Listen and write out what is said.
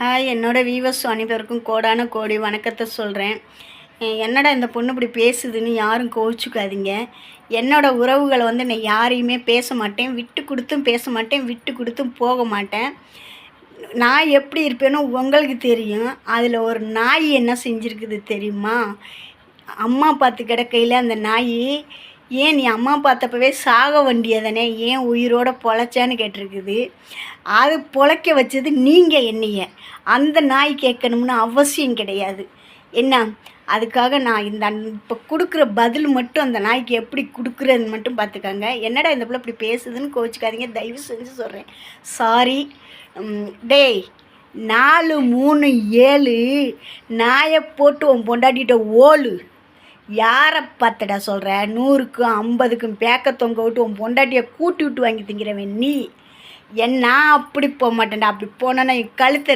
Hi, என்னோடய viewers அனைவருக்கும் கோடான கோடி வணக்கத்தை சொல்கிறேன். என்னடா இந்த பொண்ணு இப்படி பேசுதுன்னு யாரும் கோவிச்சுக்காதீங்க. என்னோடய உறவுகளை நான் யாரையுமே பேச மாட்டேன், விட்டு கொடுத்தும் பேச மாட்டேன், விட்டு கொடுத்தும் போக மாட்டேன். நான் எப்படி இருப்பேனோ உங்களுக்கு தெரியும். அதில் ஒரு நாய் என்ன செஞ்சுருக்குது தெரியுமா? அம்மா பார்த்து கிடக்கையில் அந்த நாய், ஏன் நீ அம்மா பார்த்தப்பவே சாக வேண்டியதானே, ஏன் உயிரோடு பொழைச்சான்னு கேட்டிருக்குது. அது பொழைக்க வச்சது நீங்கள் என்னைய. அந்த நாய் கேட்கணும்னு அவசியம் கிடையாது. என்ன அதுக்காக நான் இப்போ கொடுக்குற பதில் மட்டும் அந்த நாய்க்கு எப்படி கொடுக்குறதுன்னு மட்டும் பார்த்துக்கோங்க. என்னடா இந்த பிள்ளை இப்படி பேசுதுன்னு கோவிச்சுக்காதீங்க, தயவு செஞ்சு சொல்கிறேன். சாரி. டேய், 4 3 7 நாயை போட்டு உன் பொண்டாட்டிகிட்ட ஓலு. யாரை பார்த்தடா சொல்கிற? 100க்கும் 50க்கும் பேக்க தொங்க விட்டு உன் பொண்டாட்டியை கூட்டி விட்டு வாங்கி திங்கிறவன் நீ. நான் அப்படி போக மாட்டேன்டா. அப்படி போனேன்னா என் கழுத்தை